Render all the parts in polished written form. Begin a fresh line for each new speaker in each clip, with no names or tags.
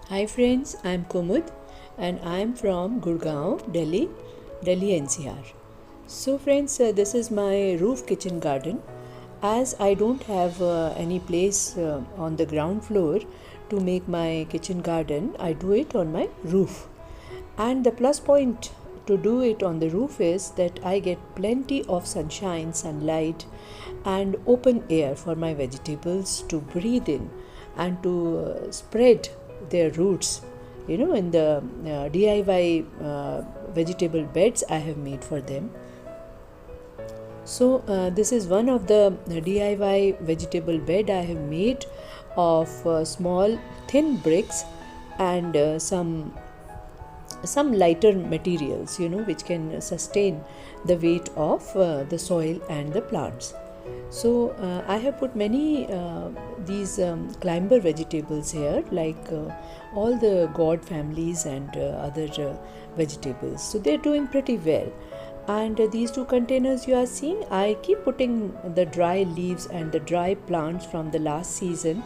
Hi friends, I'm Kumud and I'm from Gurgaon, Delhi NCR. So friends, this is my roof kitchen garden. As I don't have any place on the ground floor to make my kitchen garden, I do it on my roof. And the plus point to do it on the roof is that I get plenty of sunshine, sunlight, and open air for my vegetables to breathe in and to spread their roots, in the DIY vegetable beds I have made for them. So this is one of the DIY vegetable bed I have made of small thin bricks and some lighter materials, which can sustain the weight of the soil and the plants. So I have put many these climber vegetables here, like all the gourd families and other vegetables. So they're doing pretty well. And these two containers you are seeing, I keep putting the dry leaves and the dry plants from the last season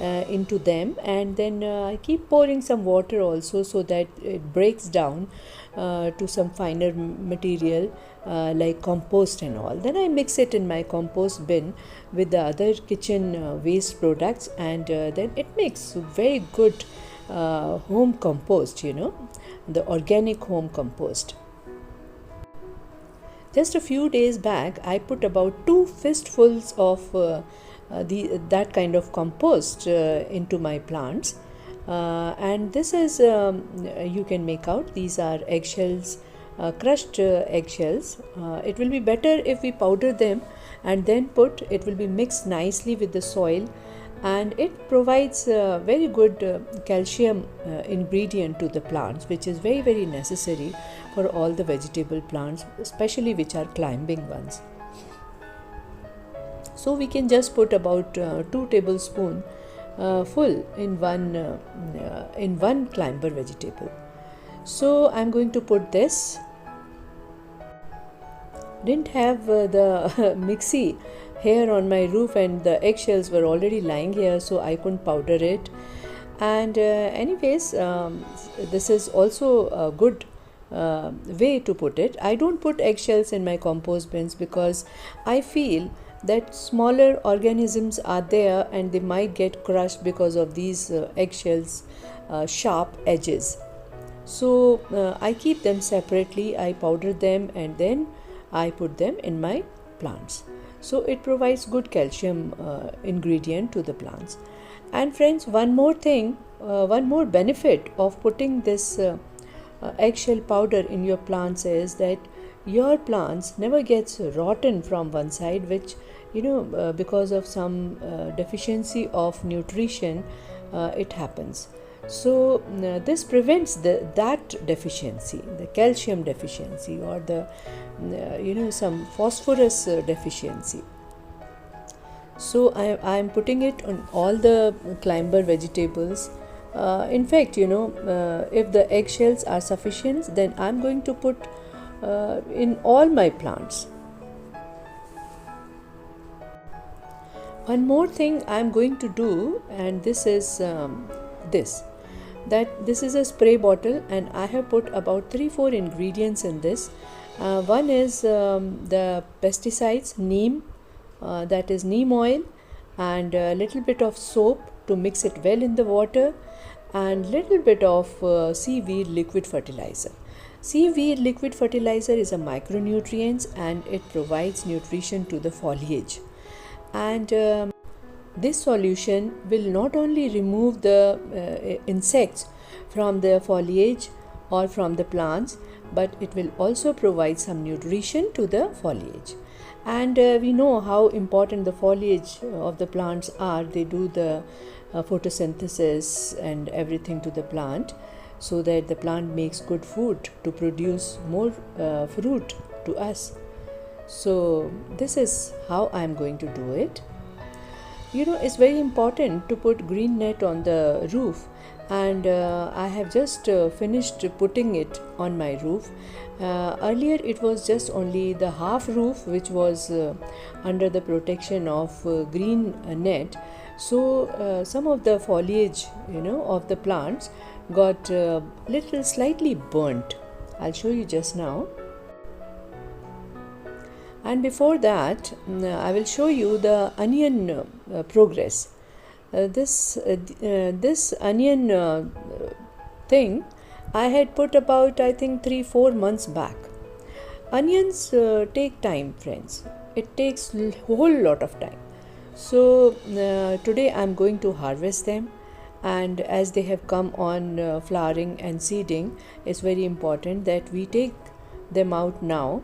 into them, and then I keep pouring some water also so that it breaks down to some finer material like compost and all. Then I mix it in my compost bin with the other kitchen waste products, and then it makes very good home compost, the organic home compost. Just a few days back, I put about 2 fistfuls of that kind of compost into my plants, and this is you can make out these are eggshells, crushed eggshells. It will be better if we powder them and then put. It will be mixed nicely with the soil, and it provides a very good calcium ingredient to the plants, which is very, very necessary for all the vegetable plants, especially which are climbing ones. So we can just put about 2 tablespoons full in one climber vegetable. So I'm going to put this. Didn't have the mixie here on my roof, and the eggshells were already lying here, so I couldn't powder it. And anyways, this is also a good way to put it. I don't put eggshells in my compost bins because I feel that smaller organisms are there and they might get crushed because of these eggshells sharp edges. So I keep them separately, I powder them, and then I put them in my plants. So it provides good calcium ingredient to the plants. And friends, one more thing, one more benefit of putting this eggshell powder in your plants is that your plants never gets rotten from one side, which because of some deficiency of nutrition it happens. So this prevents that deficiency, the calcium deficiency, or the some phosphorus deficiency. So I am putting it on all the climber vegetables. In fact, if the eggshells are sufficient, then I'm going to put in all my plants. One more thing I'm going to do, and this is this is a spray bottle, and I have put about 3-4 ingredients in this. One is the pesticides, neem, that is neem oil, and a little bit of soap to mix it well in the water, and little bit of seaweed liquid fertilizer. Seaweed liquid fertilizer is a micronutrient and it provides nutrition to the foliage. And this solution will not only remove the insects from the foliage or from the plants, but it will also provide some nutrition to the foliage. And we know how important the foliage of the plants are. They do the photosynthesis and everything to the plant, so that the plant makes good food to produce more fruit to us. So this is how I am going to do it. It's very important to put green net on the roof, and I have just finished putting it on my roof. Earlier it was just only the half roof which was under the protection of green net. So some of the foliage, of the plants got little slightly burnt. I'll show you just now. And before that, I will show you the onion progress. This onion thing I had put about, I think, 3-4 months back. Onions take time, friends. It takes a whole lot of time. So today I'm going to harvest them, and as they have come on flowering and seeding, it's very important that we take them out now,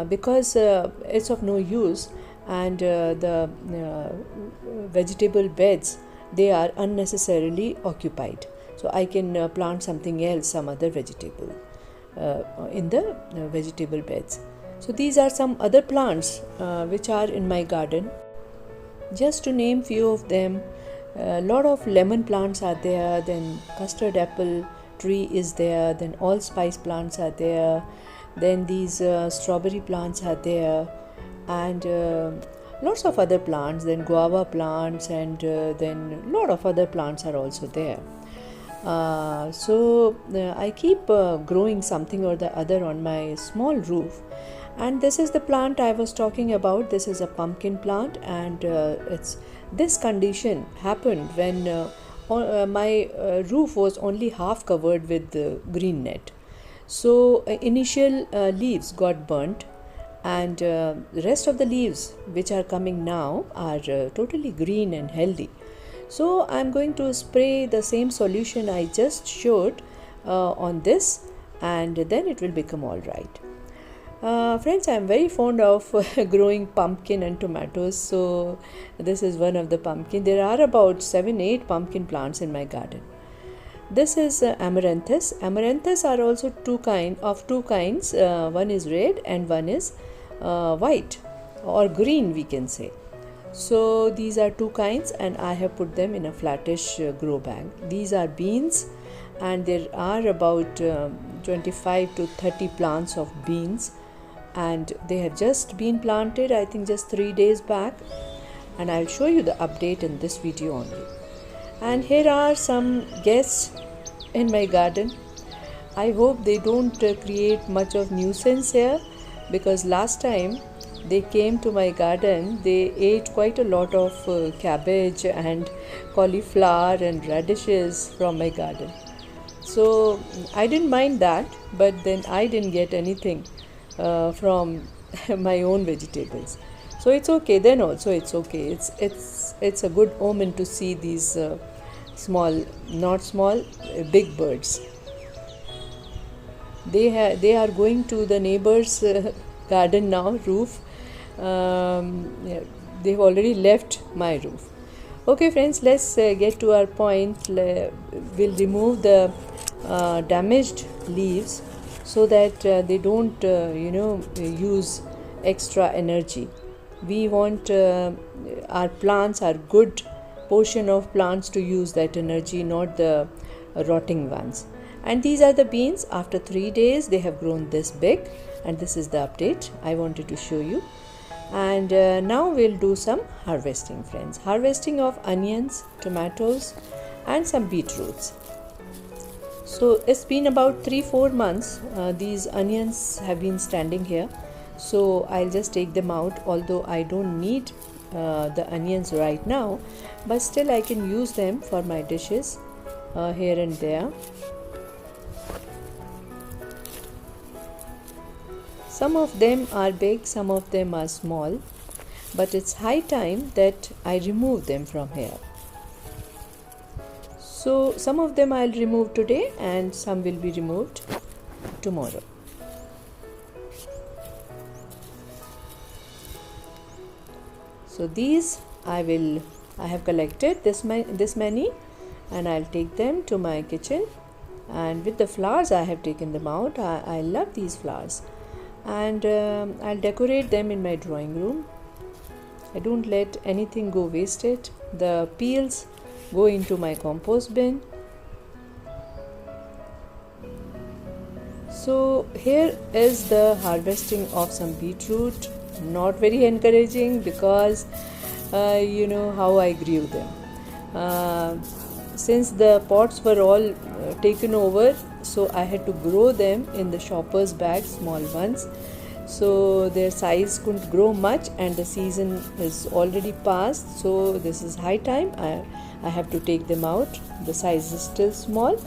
because it's of no use, and the vegetable beds, they are unnecessarily occupied. So I can plant something else, some other vegetable in the vegetable beds. So these are some other plants which are in my garden. Just to name few of them, a lot of lemon plants are there, then custard apple tree is there, then allspice plants are there, then these strawberry plants are there, and lots of other plants, then guava plants, and then a lot of other plants are also there. So I keep growing something or the other on my small roof. And this is the plant I was talking about. This is a pumpkin plant, and this condition happened when my roof was only half covered with green net. So initial leaves got burnt, and the rest of the leaves which are coming now are totally green and healthy. So I'm going to spray the same solution I just showed on this, and then it will become all right. Friends, I am very fond of growing pumpkin and tomatoes. So this is one of the pumpkin. There are about 7-8 pumpkin plants in my garden. This is Amaranthus. Amaranthus are also two kinds. One is red and one is white or green, we can say. So these are two kinds, and I have put them in a flattish grow bag. These are beans, and there are about 25 to 30 plants of beans, and they have just been planted, I think just 3 days back, and I'll show you the update in this video only. And here are some guests in my garden. I hope they don't create much of nuisance here, because last time they came to my garden, they ate quite a lot of cabbage and cauliflower and radishes from my garden. So I didn't mind that, but then I didn't get anything from my own vegetables. So it's okay. Then also it's okay. It's a good omen to see these big birds. They are going to the neighbor's garden now, roof. They've already left my roof. Okay, friends, let's get to our point. We'll remove the damaged leaves so that they don't use extra energy. We want our plants, our good portion of plants, to use that energy, not the rotting ones. And these are the beans. After 3 days they have grown this big, and this is the update I wanted to show you. And now we'll do some harvesting, friends. Harvesting of onions, tomatoes, and some beetroots. So it's been about 3-4 months. These onions have been standing here. So I'll just take them out, although I don't need the onions right now, but still I can use them for my dishes here and there. Some of them are big, some of them are small, but it's high time that I remove them from here. So some of them I'll remove today, and some will be removed tomorrow. So these I have collected this many, and I'll take them to my kitchen. And with the flowers I have taken them out. I love these flowers, and I'll decorate them in my drawing room. I don't let anything go wasted. The peels go into my compost bin. So here is the harvesting of some beetroot. Not very encouraging, because you know how I grew them. Uh, since the pots were all taken over, so I had to grow them in the shopper's bags, small ones. So their size couldn't grow much, and the season is already past. So this is high time. I have to take them out. The size is still small,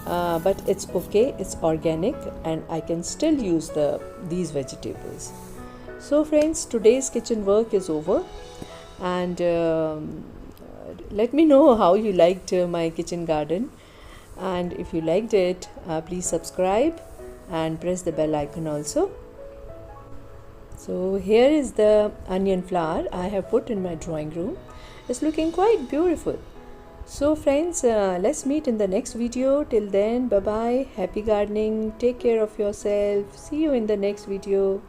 but it's okay. It's organic, and I can still use these vegetables. So friends, today's kitchen work is over, and let me know how you liked my kitchen garden, and if you liked it, please subscribe and press the bell icon also. So here is the onion flower I have put in my drawing room. It's looking quite beautiful. So friends, let's meet in the next video. Till then, bye bye, happy gardening, take care of yourself, see you in the next video.